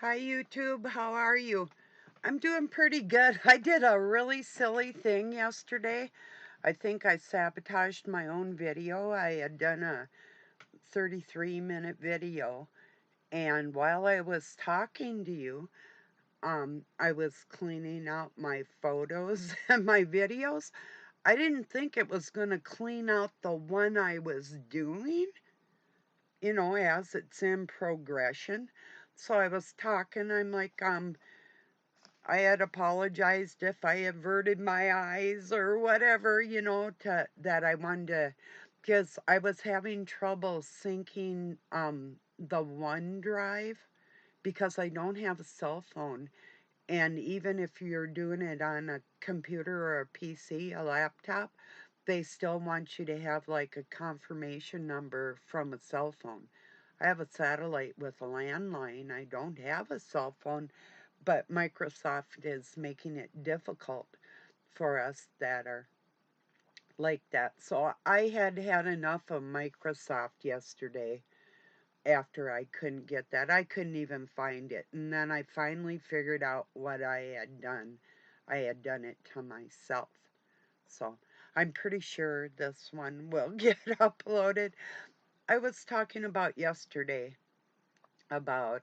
Hi, YouTube. How are you? I'm doing pretty good. I did a really silly thing yesterday. I think I sabotaged my own video. I had done a 33-minute video, and while I was talking to you, I was cleaning out my photos and my videos. I didn't think it was going to clean out the one I was doing, as it's in progression. So I was talking, I'm like, I had apologized if I averted my eyes or whatever, to that I wanted to, because I was having trouble syncing the OneDrive because I don't have a cell phone. And even if you're doing it on a computer or a PC, a laptop, they still want you to have like a confirmation number from a cell phone. I have a satellite with a landline. I don't have a cell phone, but Microsoft is making it difficult for us that are like that. So I had had enough of Microsoft yesterday after I couldn't get that. I couldn't even find it. And then I finally figured out what I had done. I had done it to myself. So I'm pretty sure this one will get uploaded. I was talking about yesterday about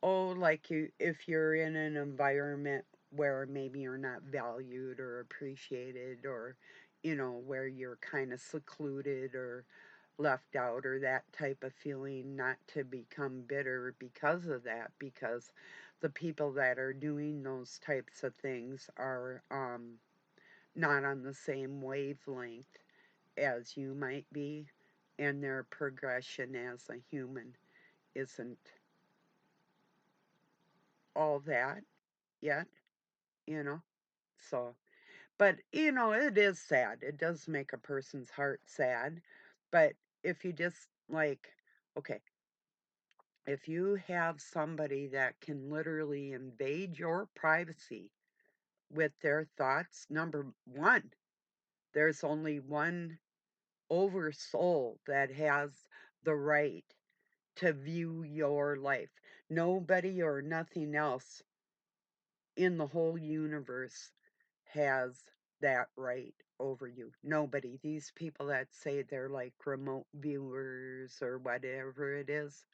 like if you're in an environment where maybe you're not valued or appreciated, or where you're kind of secluded or left out, or that type of feeling, not to become bitter because of that, because the people that are doing those types of things are not on the same wavelength as you might be, and their progression as a human isn't all that yet, you know. So, but it is sad. It does make a person's heart sad. But if you just like, okay, if you have somebody that can literally invade your privacy with their thoughts, number one, there's only one oversoul that has the right to view your life. Nobody or nothing else in the whole universe has that right over you. Nobody. These people that say they're like remote viewers or whatever it is,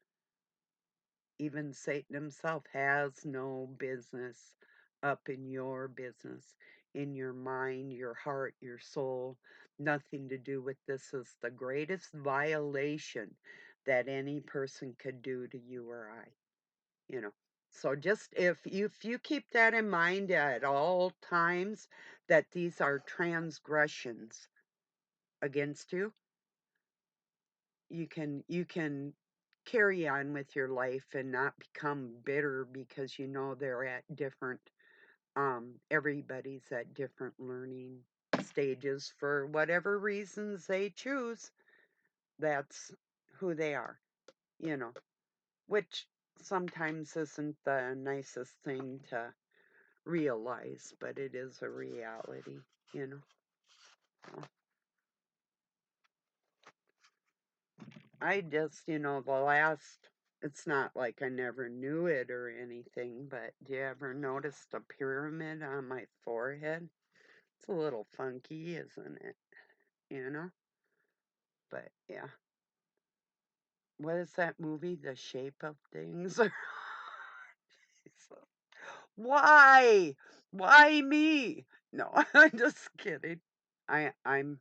even Satan himself has no business up in your business, in your mind, your heart, your soul. Nothing to do with this. Is the greatest violation that any person could do to you or I, you know. So just if you keep that in mind at all times, that these are transgressions against you, you can carry on with your life and not become bitter because they're at different everybody's at different learning stages for whatever reasons they choose. That's who they are, you know, which sometimes isn't the nicest thing to realize, but it is a reality, you know. So I just, the last, it's not like I never knew it or anything, but do you ever notice the pyramid on my forehead? It's a little funky, isn't it? You know? But yeah. What is that movie? The Shape of Things? Why? Why me? No, I'm just kidding. I'm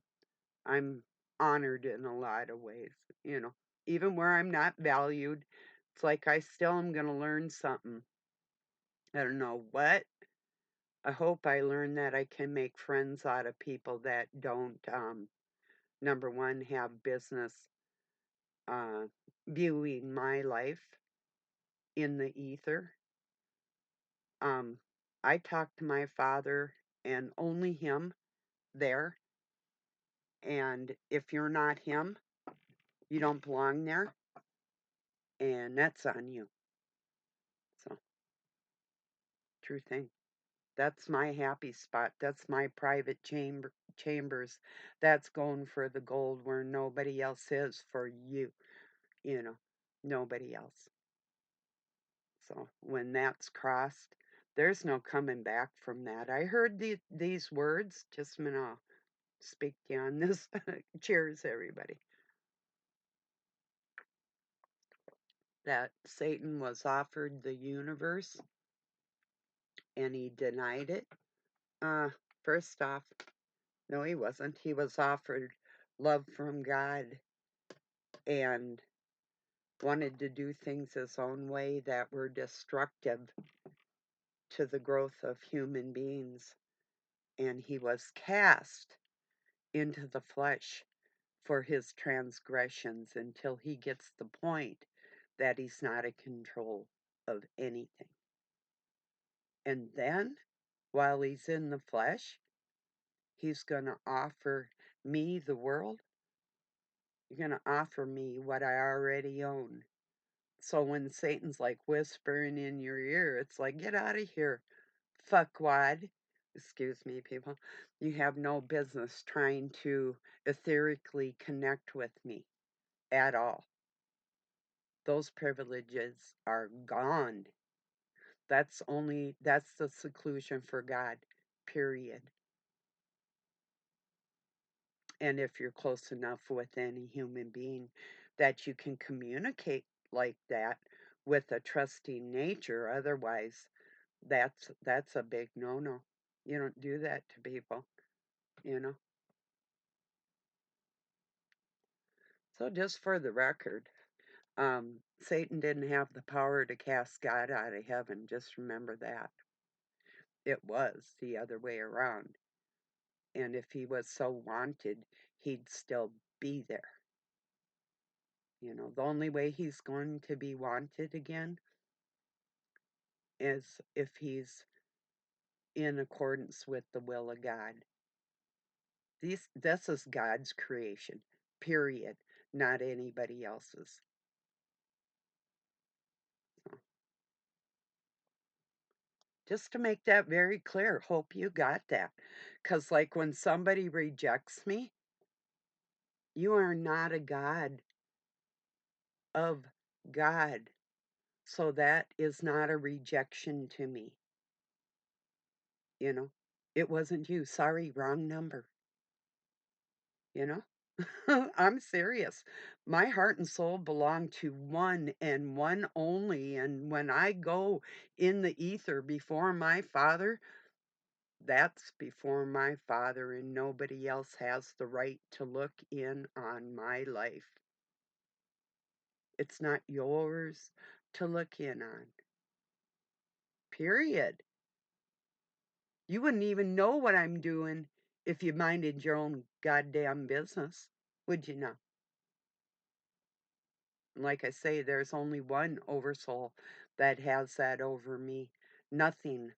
I'm honored in a lot of ways, you know. Even where I'm not valued, it's like I still am going to learn something. I don't know what. I hope I learn that I can make friends out of people that don't, number one, have business uh, viewing my life in the ether. Um, I talk to my father and only him there. And if you're not him, you don't belong there. And that's on you. So, true thing. That's my happy spot. That's my private chambers. That's going for the gold where nobody else is for you, you know. Nobody else. So when that's crossed, there's no coming back from that. I heard these words. Just a minute, I'll speak to you on this. Cheers, everybody. That Satan was offered the universe and he denied it. Uh, First off, no, he wasn't. He was offered love from God and wanted to do things his own way that were destructive to the growth of human beings. And he was cast into the flesh for his transgressions until he gets the point that he's not in control of anything. And then, while he's in the flesh, he's going to offer me the world. You're going to offer me what I already own. So when Satan's like whispering in your ear, it's like, get out of here, fuckwad. Excuse me, people. You have no business trying to etherically connect with me at all. Those privileges are gone. That's the seclusion for God, period. And if you're close enough with any human being that you can communicate like that with a trusting nature, otherwise that's a big no-no. You don't do that to people, you know. So just for the record, Satan didn't have the power to cast God out of heaven. Just remember that. It was the other way around. And if he was so wanted, he'd still be there. You know, the only way he's going to be wanted again is if he's in accordance with the will of God. This is God's creation, period, not anybody else's. So, just to make that very clear, hope you got that. Because, like, when somebody rejects me, you are not a God of God. So that is not a rejection to me, you know? It wasn't you. Sorry, wrong number, you know? I'm serious. My heart and soul belong to one and one only. And when I go in the ether before my Father, that's before my Father, and nobody else has the right to look in on my life. It's not yours to look in on. Period. You wouldn't even know what I'm doing if you minded your own goddamn business, would you not? Like I say, there's only one oversoul that has that over me. Nothing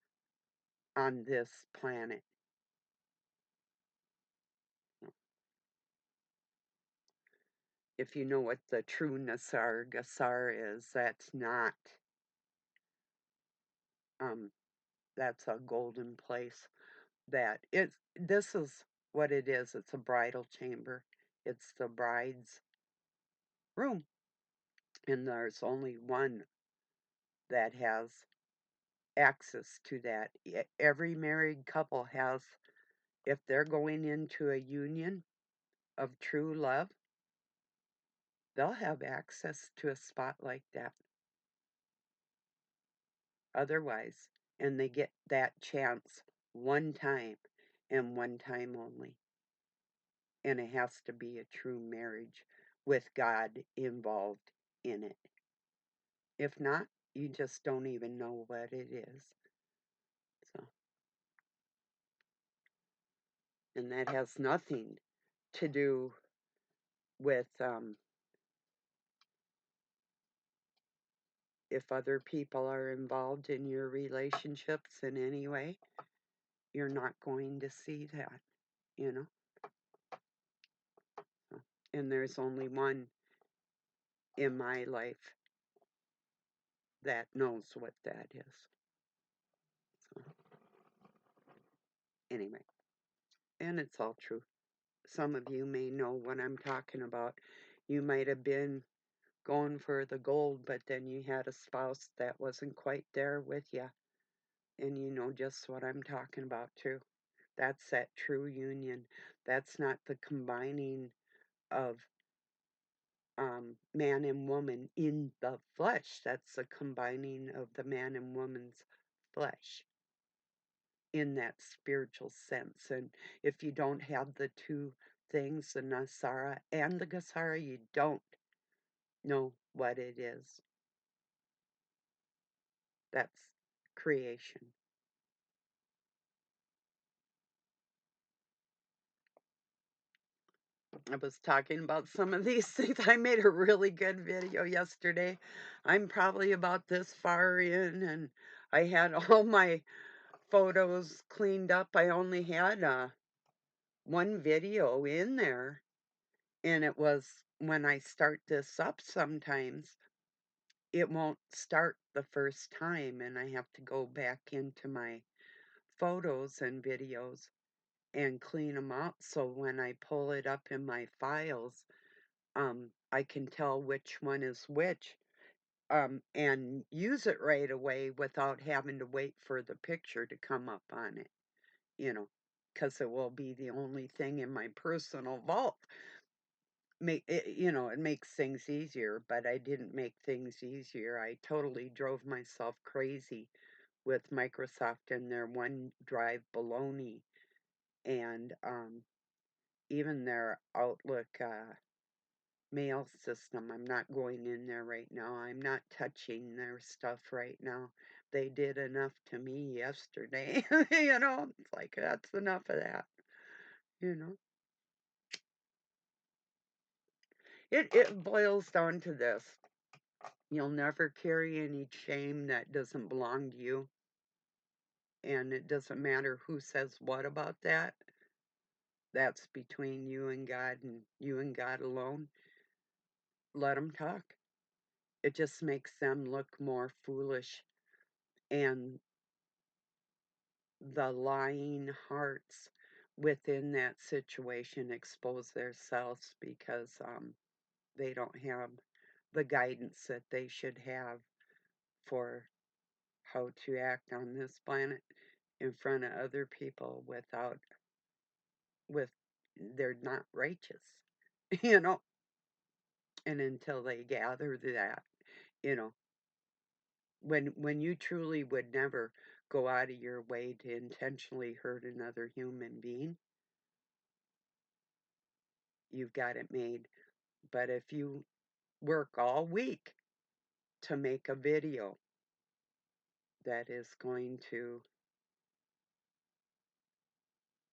on this planet. If you know what the true Nasar Gasar is, um that's a golden place. This is what it is. It's a bridal chamber. It's the bride's room. And there's only one that has access to that. Every married couple has, if they're going into a union of true love, they'll have access to a spot like that. Otherwise, and they get that chance one time and one time only. And it has to be a true marriage with God involved in it. If not, you just don't even know what it is. So, and that has nothing to do with if other people are involved in your relationships in any way. You're not going to see that, you know. So, and there's only one in my life that knows what that is. So, anyway, and it's all true. Some of you may know what I'm talking about. You might have been going for the gold, but then you had a spouse that wasn't quite there with you. And you know just what I'm talking about, too. That's that true union. That's not the combining of man and woman in the flesh. That's the combining of the man and woman's flesh in that spiritual sense. And if you don't have the two things, the Nasara and the Gasara, you don't know what it is. That's creation. I was talking about some of these things. I made a really good video yesterday. I'm probably about this far in, and I had all my photos cleaned up. I only had one video in there, and it was when I start this up sometimes, it won't start the first time, and I have to go back into my photos and videos and clean them out. So when I pull it up in my files, I can tell which one is which, and use it right away without having to wait for the picture to come up on it, you know, because it will be the only thing in my personal vault. It makes things easier, but I didn't make things easier. I totally drove myself crazy with Microsoft and their OneDrive baloney, and even their Outlook mail system. I'm not going in there right now. I'm not touching their stuff right now. They did enough to me yesterday. It's like that's enough of that. You know, it boils down to this: you'll never carry any shame that doesn't belong to you, and it doesn't matter who says what about that. That's between you and you and God alone. Let them talk. It just makes them look more foolish, and the lying hearts within that situation expose themselves because they don't have the guidance that they should have for how to act on this planet in front of other people with they're not righteous, you know. And until they gather that, you know, when you truly would never go out of your way to intentionally hurt another human being, you've got it made. But if you work all week to make a video that is going to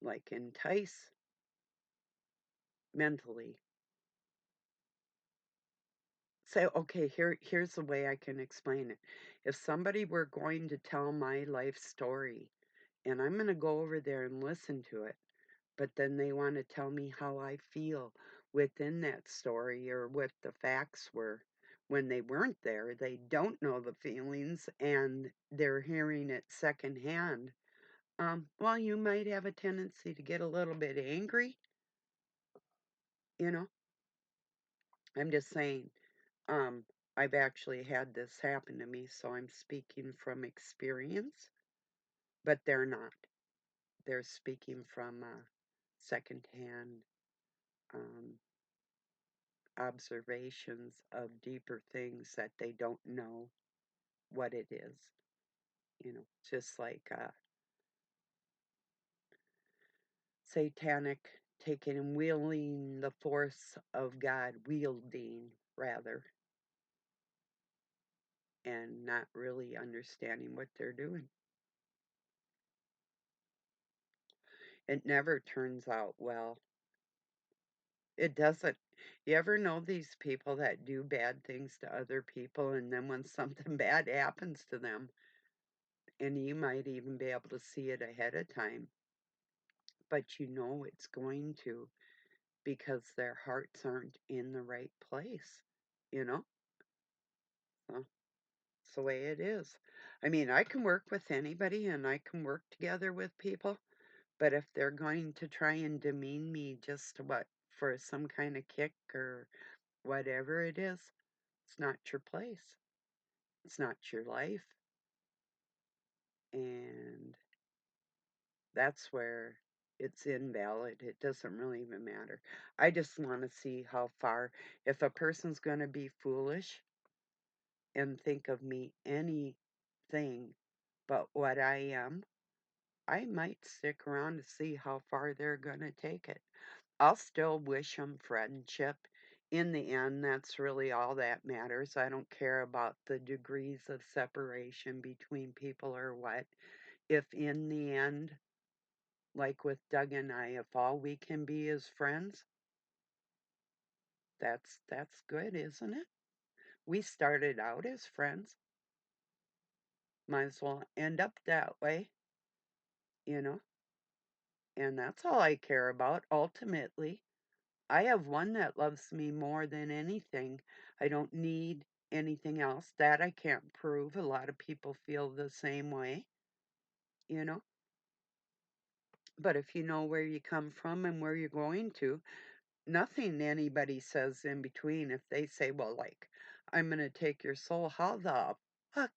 like entice mentally, say, okay, here's the way I can explain it. If somebody were going to tell my life story, and I'm going to go over there and listen to it, but then they want to tell me how I feel within that story or what the facts were when they weren't there. They don't know the feelings and they're hearing it secondhand. Well, you might have a tendency to get a little bit angry, you know. I'm just saying, um, I've actually had this happen to me, so I'm speaking from experience, but they're not. They're speaking from secondhand um, observations of deeper things that they don't know what it is. Just like satanic taking and wielding the force of God, wielding rather, and not really understanding what they're doing. It never turns out well. It doesn't. You ever know these people that do bad things to other people, and then when something bad happens to them, and you might even be able to see it ahead of time, but you know it's going to because their hearts aren't in the right place, you know? So it's the way it is. I mean, I can work with anybody and I can work together with people, but if they're going to try and demean me just what for some kind of kick or whatever it is, It's not your place. It's not your life. And that's where it's invalid. It doesn't really even matter. I just want to see how far, if a person's going to be foolish and think of me anything but what I am, I might stick around to see how far they're going to take it. I'll still wish them friendship. In the end, that's really all that matters. I don't care about the degrees of separation between people or what. If in the end, like with Doug and I, if all we can be is friends, that's good, isn't it? We started out as friends. Might as well end up that way, you know? And that's all I care about ultimately. I have one that loves me more than anything. I don't need anything else. That I can't prove. A lot of people feel the same way, you know? But if you know where you come from and where you're going to, nothing anybody says in between. If they say, well, like, I'm going to take your soul, how the fuck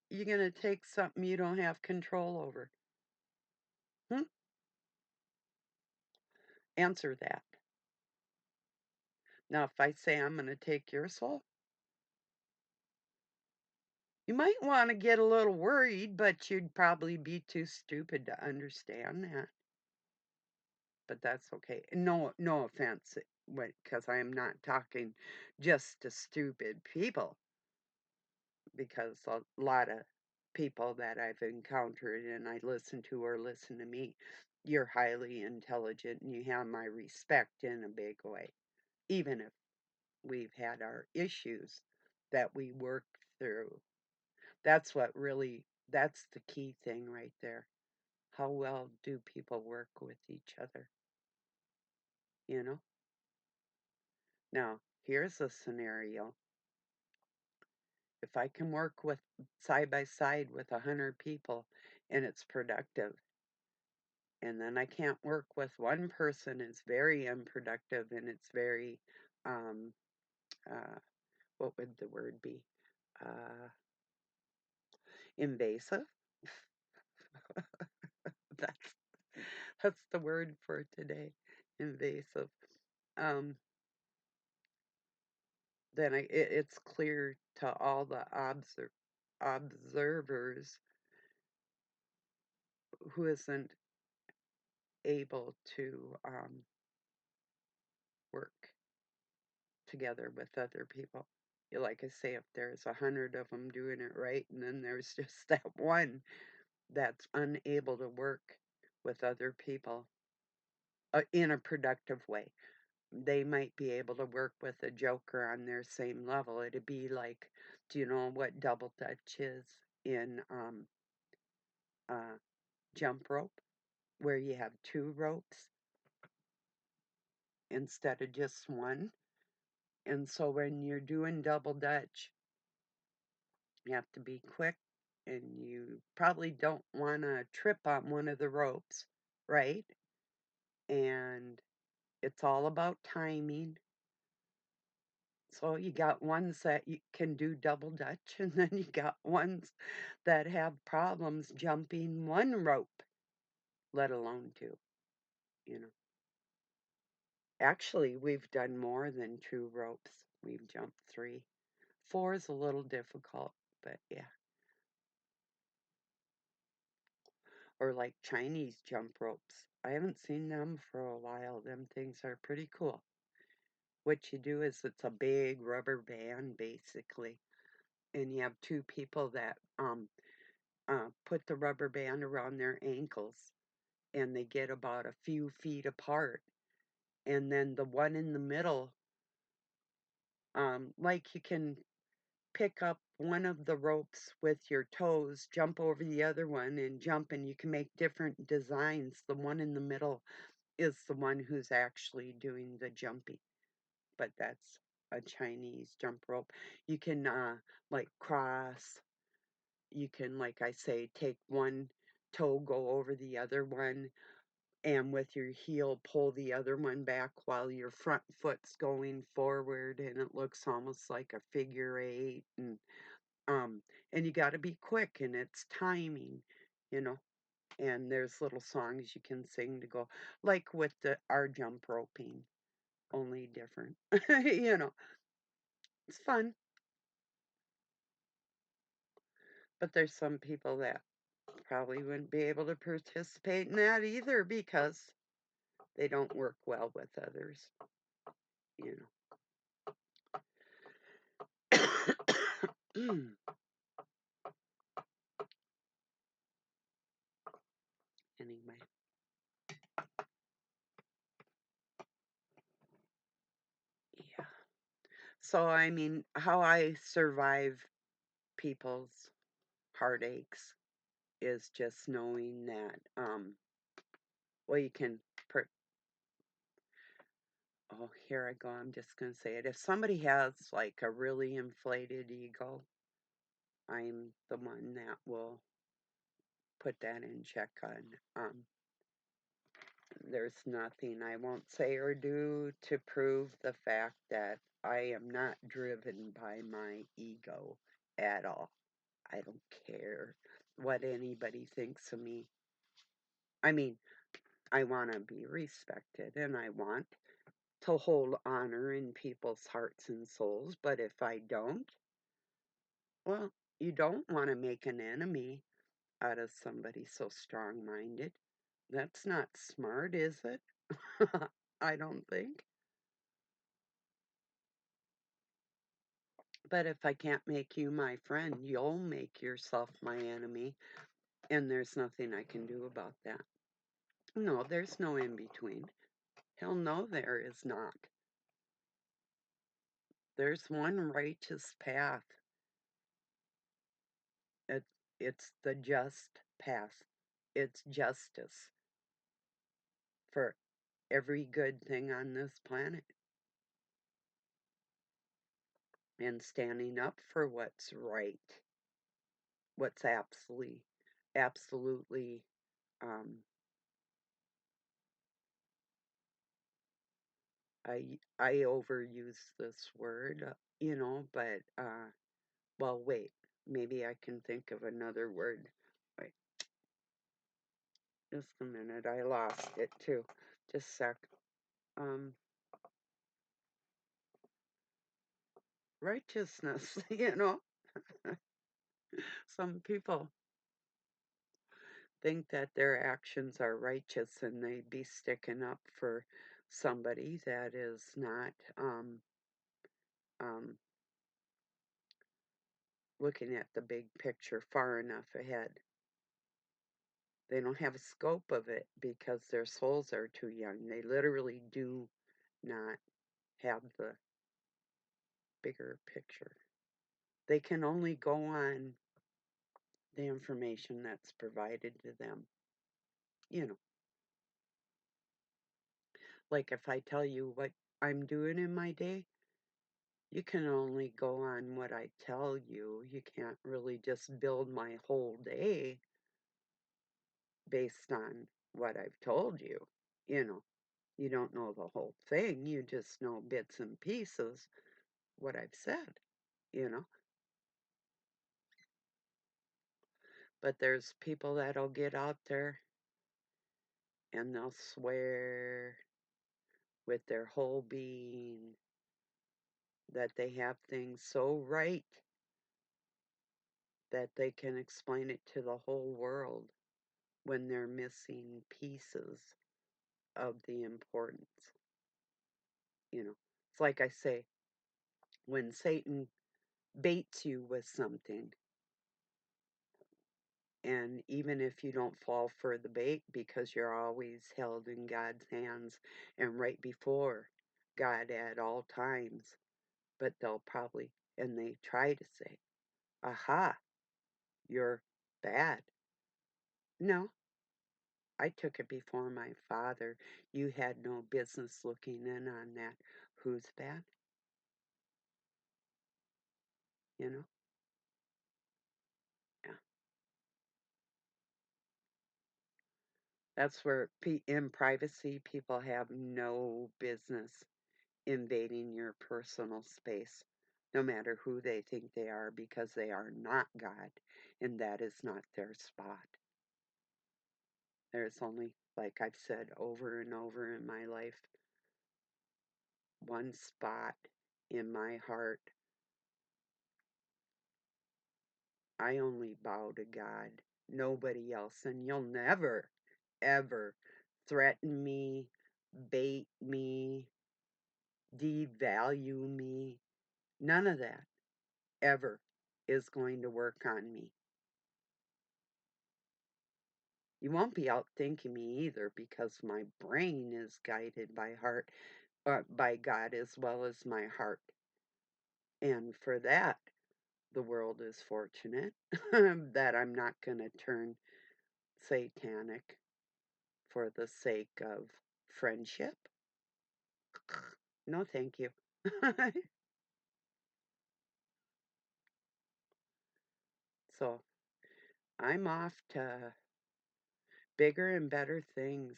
you going to take something you don't have control over? Hmm? Answer that. Now, if I say I'm going to take your soul, you might want to get a little worried, but you'd probably be too stupid to understand that. But that's okay. No, no offense, because I am not talking just to stupid people, because a lot of people that I've encountered and I listen to or listen to me, you're highly intelligent and you have my respect in a big way, even if we've had our issues that we work through. That's what really, that's the key thing right there. How well do people work with each other? You know? Now, here's a scenario. If I can work with side by side with 100 people and it's productive, and then I can't work with one person, it's very unproductive and it's very, um, uh, what would the word be? Uh, Invasive. That's that's the word for today. Invasive. Um, then it's clear to all the observers who isn't able to work together with other people. Like I say, if there's 100 of them doing it right, and then there's just that one that's unable to work with other people in a productive way. They might be able to work with a joker on their same level. It'd be like, do you know what double dutch is in uh, jump rope, where you have two ropes instead of just one? And so when you're doing double dutch, you have to be quick and you probably don't want to trip on one of the ropes, right? And it's all about timing. So you got ones that you can do double dutch, and then you got ones that have problems jumping one rope, let alone two, you know. Actually, we've done more than two ropes. We've jumped three. Four is a little difficult, but yeah. Or like Chinese jump ropes. I haven't seen them for a while. Them things are pretty cool. What you do is it's a big rubber band basically, and you have two people that put the rubber band around their ankles, and they get about a few feet apart, and then the one in the middle, like you can pick up one of the ropes with your toes, jump over the other one, and jump, and you can make different designs. The one in the middle is the one who's actually doing the jumping, but that's a Chinese jump rope. You can like cross. You can, like I say, take one toe, go over the other one, and with your heel pull the other one back while your front foot's going forward, and it looks almost like a figure eight. Um and you got to be quick, and it's timing, you know. And there's little songs you can sing to go, like with the our jump roping, only different. You know, it's fun. But there's some people that probably wouldn't be able to participate in that either because they don't work well with others, you know. Anyway, yeah. So, I mean, how I survive people's heartaches is just knowing that, well, you can, oh, here I go. I'm just going to say it. If somebody has like a really inflated ego, I'm the one that will put that in check on. There's nothing I won't say or do to prove the fact that I am not driven by my ego at all. I don't care what anybody thinks of me. I mean, I want to be respected, and I want to hold honor in people's hearts and souls, but if I don't, well, you don't want to make an enemy out of somebody so strong minded. That's not smart, is it? I don't think. But if I can't make you my friend, you'll make yourself my enemy, and there's nothing I can do about that. No, there's no in between. Hell no, there is not. There's one righteous path. It, it's the just path. It's justice for every good thing on this planet, and standing up for what's right, what's absolutely, um, I overuse this word, but well, wait, maybe I can think of another word. Wait, just a minute, I lost it too. Just a sec. Um, Righteousness, some people think that their actions are righteous and they'd be sticking up for somebody that is not um, looking at the big picture far enough ahead. They don't have a scope of it because their souls are too young. They literally do not have the bigger picture. They can only go on the information that's provided to them. You know, like if I tell you what I'm doing in my day, you can only go on what I tell you. You can't really just build my whole day based on what I've told you. You know, you don't know the whole thing, you just know bits and pieces what I've said, you know. But there's people that'll get out there and they'll swear with their whole being that they have things so right that they can explain it to the whole world when they're missing pieces of the importance. It's like I say, when Satan baits you with something, and even if you don't fall for the bait because you're always held in God's hands and right before God at all times, but they'll probably, and they try to say, aha, you're bad. No, I took it before my father. You had no business looking in on that. Who's bad? You know? Yeah. That's where in privacy, people have no business invading your personal space, no matter who they think they are, because they are not God, and that is not their spot. There's only, like I've said over and over in my life, one spot in my heart. I only bow to God, nobody else, and you'll never, ever threaten me, bait me, devalue me. None of that ever is going to work on me. You won't be out thinking me either, because my brain is guided by God as well as my heart. And for that, the world is fortunate that I'm not going to turn satanic for the sake of friendship. No, thank you. So I'm off to bigger and better things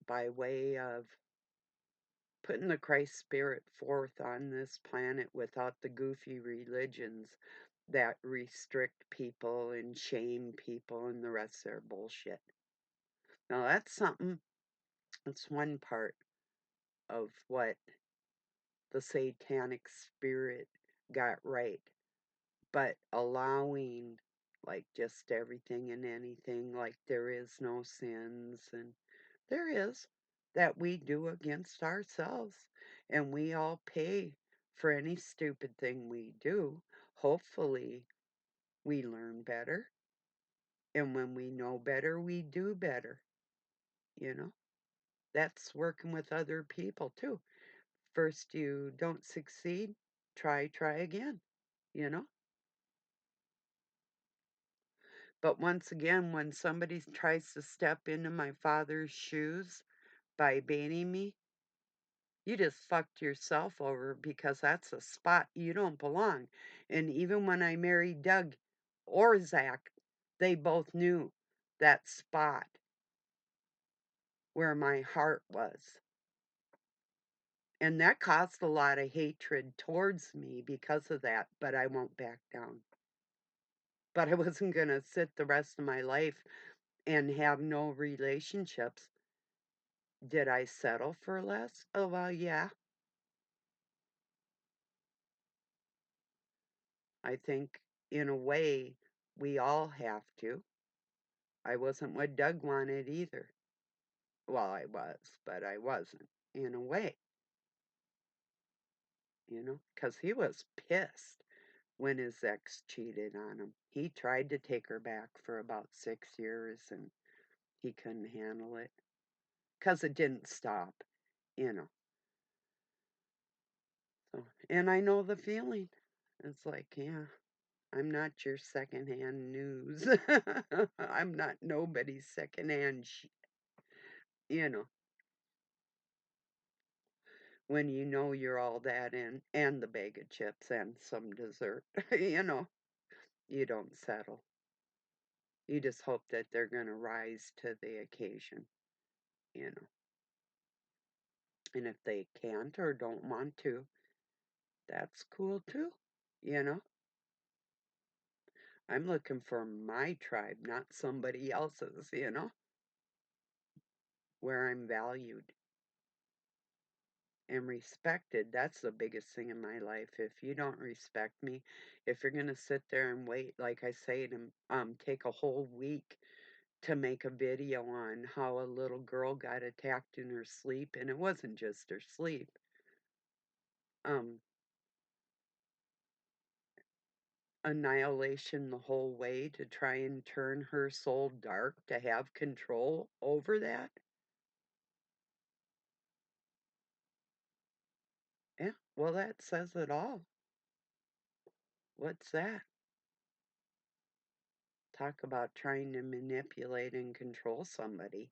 by way of putting the Christ spirit forth on this planet without the goofy religions that restrict people and shame people and the rest of their bullshit. Now that's something, that's one part of what the satanic spirit got right. But allowing, like, just everything and anything, like there is no sins, and there is, that we do against ourselves, and we all pay for any stupid thing we do. Hopefully we learn better, and when we know better, we do better. you know that's working with other people too. First you don't succeed, try again you know But once again, when somebody tries to step into my father's shoes by baiting me, you just fucked yourself over, because that's a spot you don't belong. And even when I married Doug or Zach, they both knew that spot where my heart was. And that caused a lot of hatred towards me because of that, but I won't back down. But I wasn't going to sit the rest of my life and have no relationships. Did I settle for less? Oh, well, yeah. I think in a way we all have to. I wasn't what Doug wanted either. Well, I was, but I wasn't in a way, because he was pissed when his ex cheated on him. He tried to take her back for about 6 years, and he couldn't handle it because it didn't stop, you know. So, and I know the feeling. It's like, yeah, I'm not your secondhand news. I'm not nobody's secondhand, you know, when you know you're all that and the bag of chips and some dessert, you don't settle. You just hope that they're going to rise to the occasion, you know. And if they can't or don't want to, that's cool too, you know. I'm looking for my tribe, not somebody else's, where I'm valued and respected. That's the biggest thing in my life. If you don't respect me, if you're going to sit there and wait, like I say, to take a whole week to make a video on how a little girl got attacked in her sleep, and it wasn't just her sleep, um, annihilation the whole way, to try and turn her soul dark, to have control over that. Yeah, well, that says it all. What's that? Talk about trying to manipulate and control somebody,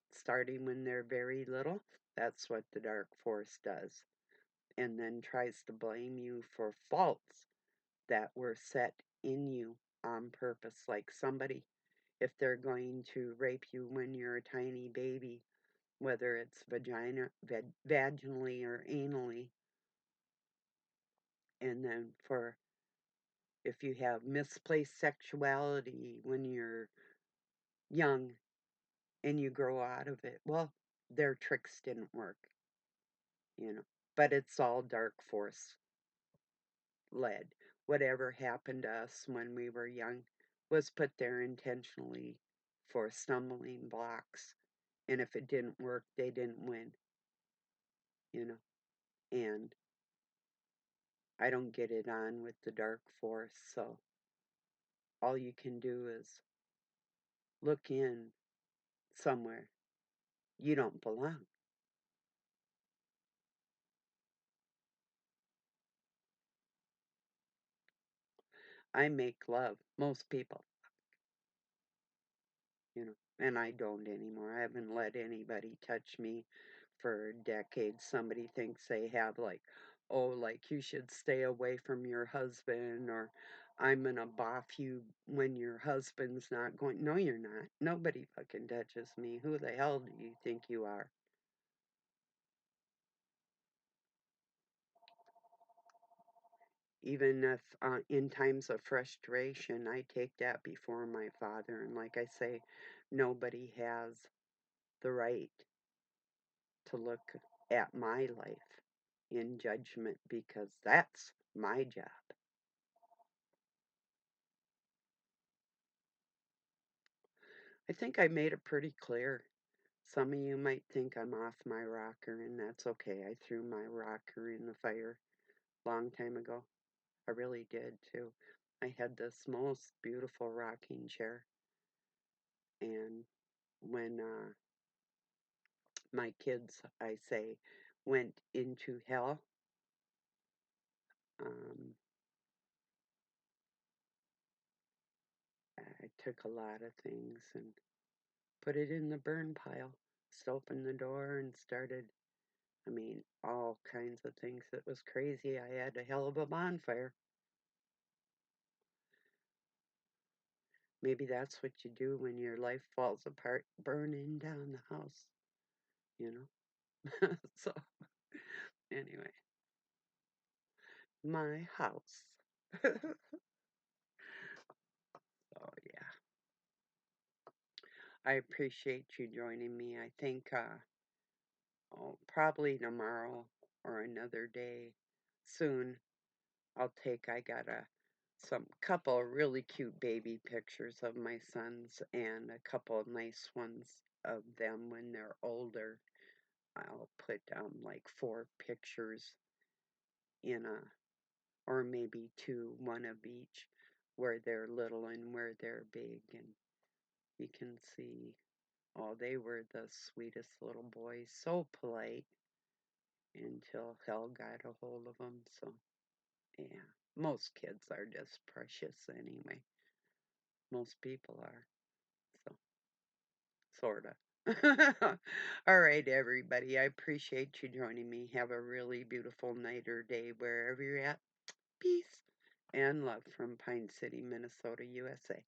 starting when they're very little. That's what the dark force does. And then tries to blame you for faults that were set in you on purpose. Like somebody, if they're going to rape you when you're a tiny baby, whether it's vaginally or anally, and then for if you have misplaced sexuality when you're young and you grow out of it, well, their tricks didn't work. But it's all dark force led. Whatever happened to us when we were young was put there intentionally for stumbling blocks. And if it didn't work, they didn't win. And I don't get it on with the dark force, so all you can do is look in somewhere. You don't belong. I make love. Most people, and I don't anymore. I haven't let anybody touch me for decades. Somebody thinks they have, like, oh, like you should stay away from your husband, or I'm gonna boff you when your husband's not going. No, you're not. Nobody fucking touches me. Who the hell do you think you are? Even if in times of frustration, I take that before my father. And like I say, nobody has the right to look at my life in judgment because that's my job. I think I made it pretty clear. Some of you might think I'm off my rocker, and that's okay. I threw my rocker in the fire long time ago. I really did too. I had this most beautiful rocking chair, and when my kids, I say, went into hell, um, I took a lot of things and put it in the burn pile. Just opened the door and started, I mean, all kinds of things. It was crazy. I had a hell of a bonfire. Maybe that's what you do when your life falls apart, burning down the house, you know? So, anyway, my house. Oh, yeah. I appreciate you joining me. I think probably tomorrow or another day soon I got some couple of really cute baby pictures of my sons and a couple of nice ones of them when they're older. I'll put like 4 pictures in or maybe two, one of each, where they're little and where they're big, and you can see, oh, they were the sweetest little boys, so polite until hell got a hold of them. So, yeah, most kids are just precious anyway. Most people are. So, sort of. All right, everybody. I appreciate you joining me. Have a really beautiful night or day wherever you're at. Peace and love from Pine City, Minnesota, USA.